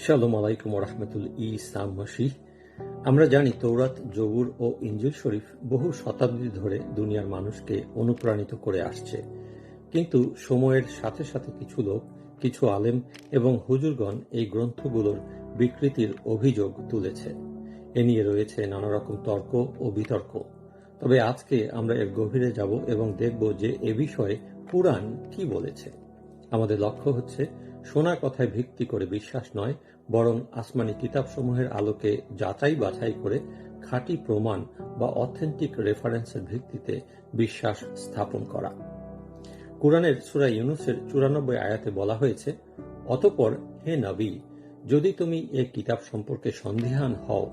শালোম আলাইকুম রাহমাতুল ইসলাম মসিহ। আমরা জানি তৌরাত, জবুর ও ইনজিল শরীফ বহু শতাব্দী ধরে দুনিয়ার মানুষকে অনুপ্রাণিত করে আসছে। কিন্তু সময়ের সাথে সাথে কিছু লোক, কিছু আলেম এবং হুজুরগণ এই গ্রন্থগুলোর বিকৃতির অভিযোগ তুলেছে। এ নিয়ে রয়েছে নানা রকম তর্ক ও বিতর্ক। তবে আজকে আমরা এর গভীরে যাব এবং দেখব যে এ বিষয়ে কুরআন কি বলেছে। আমাদের লক্ষ্য হচ্ছে শোনা কথায় ভিত্তি করে বিশ্বাস নয়, বরং আসমানি কিতাবসমূহের আলোকে যাচাই বাছাই করে খাঁটি প্রমাণ বা অথেন্টিক রেফারেন্সের ভিত্তিতে বিশ্বাস স্থাপন করা। কুরআনের সূরা ইউনূসের 94 আয়াতে বলা হয়েছে, অতঃপর হে নবী, যদি তুমি এ কিতাব সম্পর্কে সন্দিহান হও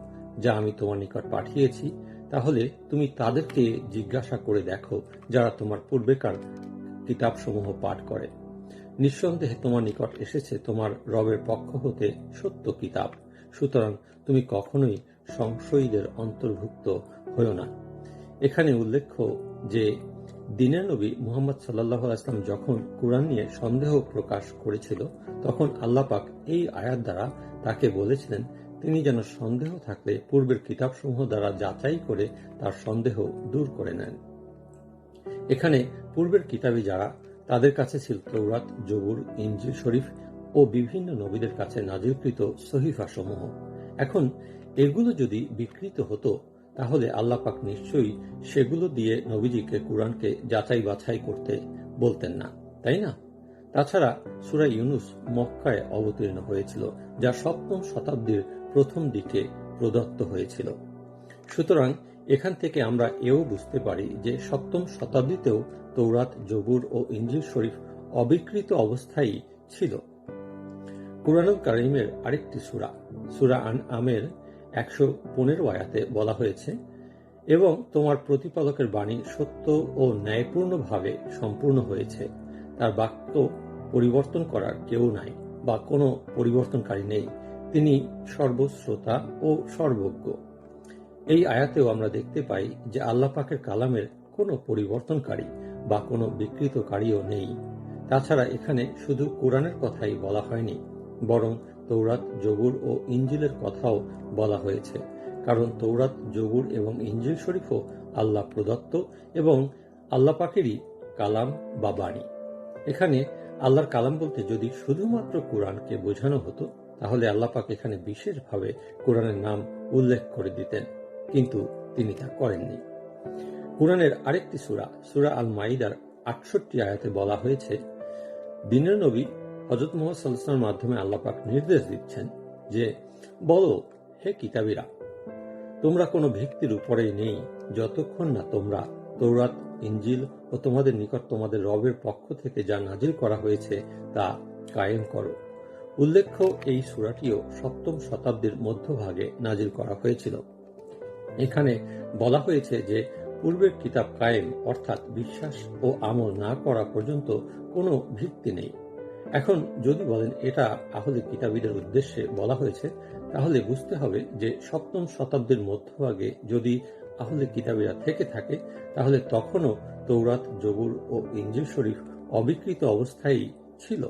যা আমি তোমার নিকট পাঠিয়েছি, তাহলে তুমি তাদেরকে জিজ্ঞাসা করে দেখো যারা তোমার পূর্বেকার কিতাবসমূহ পাঠ করে। নিঃসন্দেহে তোমার নিকট এসেছে তোমার রবের পক্ষ হতে সত্য কিতাব, সুতরাং তুমি কখনোই সংশয়ীদের অন্তর্ভুক্ত হও না। এখানে উল্লেখ্য যে দ্বীনের নবী মুহাম্মদ সাল্লাল্লাহু আলাইহি ওয়াসাল্লাম যখন কুরআন নিয়ে সন্দেহ প্রকাশ করেছিল, তখন আল্লাহ পাক এই আয়াত দ্বারা তাকে বলেছিলেন তিনি যেন সন্দেহ থাকলে পূর্বের কিতাবসমূহ দ্বারা যাচাই করে তার সন্দেহ দূর করে নেন। এখানে পূর্বের কিতাবী যারা, তাদের কাছে ছিল তৌরাত, জবুর, ইনজিল শরীফ ও বিভিন্ন নবীদের কাছে নাজিলকৃত সহিফাসমূহ। এখন এগুলো যদি বিকৃত হতো, তাহলে আল্লাহ পাক নিশ্চয়ই সেগুলো দিয়ে নবীজিকে কুরআনকে যাচাই বাছাই করতে বলতেন না, তাই না? তাছাড়া সূরা ইউনূস মক্কায় অবতীর্ণ হয়েছিল, যা 7ম শতাব্দীর প্রথম দিকে প্রদত্ত হয়েছিল। সুতরাং এখান থেকে আমরা এও বুঝতে পারি যে 7ম শতাব্দীতেও তৌরাত, জবুর ও ইনজিল শরীফ অবিকৃত অবস্থায় ছিল। কুরআনুল কারীমের আরেকটি সূরা, সূরা আনআমের 115 আয়াতে বলা হয়েছে, এবং তোমার প্রতিপালকের বাণী সত্য ও ন্যায়পূর্ণভাবে সম্পূর্ণ হয়েছে, তার বাক্য পরিবর্তন করার কেউ নাই বা কোনো পরিবর্তনকারী নেই, তিনি সর্বশ্রোতা ও সর্বজ্ঞ। এই আয়াতেও আমরা দেখতে পাই যে আল্লাহ পাকের কালামের কোনো পরিবর্তনকারী বা কোনো বিকৃতকারীও নেই। তাছাড়া এখানে শুধু কোরআনের কথাই বলা হয়নি, বরং তৌরাত, জবুর ও ইনজিলের কথাও বলা হয়েছে, কারণ তৌরাত, জবুর এবং ইনজিল শরীফও আল্লাহ প্রদত্ত এবং আল্লাহ পাকেরই কালাম বা বাণী। এখানে আল্লাহর কালাম বলতে যদি শুধুমাত্র কোরআনকে বোঝানো হতো, তাহলে আল্লাহ পাক এখানে বিশেষভাবে কোরআনের নাম উল্লেখ করে দিতেন, কিন্তু তিনি তা করেননি। কুরআনের আরেকটি সূরা, সূরা আল মাইদার 68 আয়াতে বলা হয়েছে, দ্বীনের নবী হযরত মুহাম্মদ সাল্লাল্লাহু আলাইহি ওয়াসাল্লামের মাধ্যমে আল্লাহ পাক নির্দেশ দিচ্ছেন যে, বলো হে কিতাবীরা, তোমরা কোনো ভিত্তির উপরেই নেই যতক্ষণ না তোমরা তৌরাত, ইনজিল ও তোমাদের নিকট তোমাদের রবের পক্ষ থেকে যা নাজিল করা হয়েছে তা কায়েম করো। উল্লেখ্য এই সূরাটিও 7ম শতাব্দীর মধ্যভাগে নাজিল করা হয়েছিল। এখানে বলা হয়েছে যে পূর্বের কিতাব কায়েম, অর্থাৎ বিশ্বাস ও আমল না করা পর্যন্ত কোনো ভিত্তি নেই। এখন যদি বলেন এটা আহলে কিতাবীদের উদ্দেশ্যে বলা হয়েছে, তাহলে বুঝতে হবে যে 7ম শতাব্দীর মধ্যভাগে যদি আহলে কিতাবীরা থেকে থাকে, তাহলে তখনও তৌরাত, জবুর ও ইনজিল শরীফ অবিকৃত অবস্থায় ছিল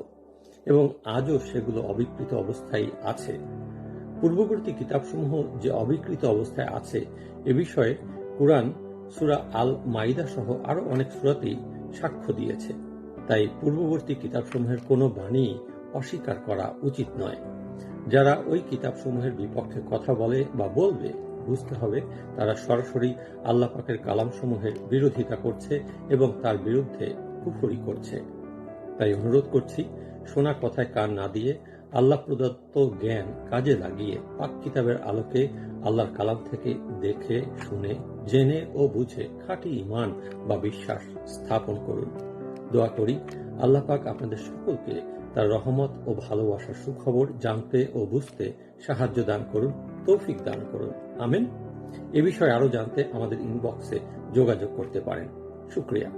এবং আজও সেগুলো অবিকৃত অবস্থায় আছে। পূর্ববর্তী কিতাবসমূহ যে অবিকৃত অবস্থায় আছে এ বিষয়ে কুরআন সূরা আল মাইদা সহ আরো অনেক সূরাতেই সাক্ষ্য দিয়েছে। তাই পূর্ববর্তী কিতাবসমূহের কোনো বাণী অস্বীকার করা উচিত নয়। যারা ওই কিতাবসমূহের বিপক্ষে কথা বলে বা বলবে, বুঝতে হবে তারা সরাসরি আল্লাহ পাকের কালামসমূহের বিরোধিতা করছে এবং তার বিরুদ্ধে কুফরি করছে। তাই অনুরোধ করছি, শোনা কথায় কান না দিয়ে আল্লাহ প্রদত্ত জ্ঞান কাজে লাগিয়ে পাক কিতাবের আলোকে আল্লাহর কালাম থেকে দেখে, শুনে, জেনে ও বুঝে খাঁটি ঈমান বা বিশ্বাস স্থাপন করুন। দোয়া করি আল্লাহ পাক আপনাদের সকলকে তার রহমত ও ভালোবাসার সুখবর জানতে ও বুঝতে সাহায্য দান করুন, তৌফিক দান করুন। আমিন। এ বিষয়ে আরো জানতে আমাদের ইনবক্সে যোগাযোগ করতে পারেন। শুকরিয়া।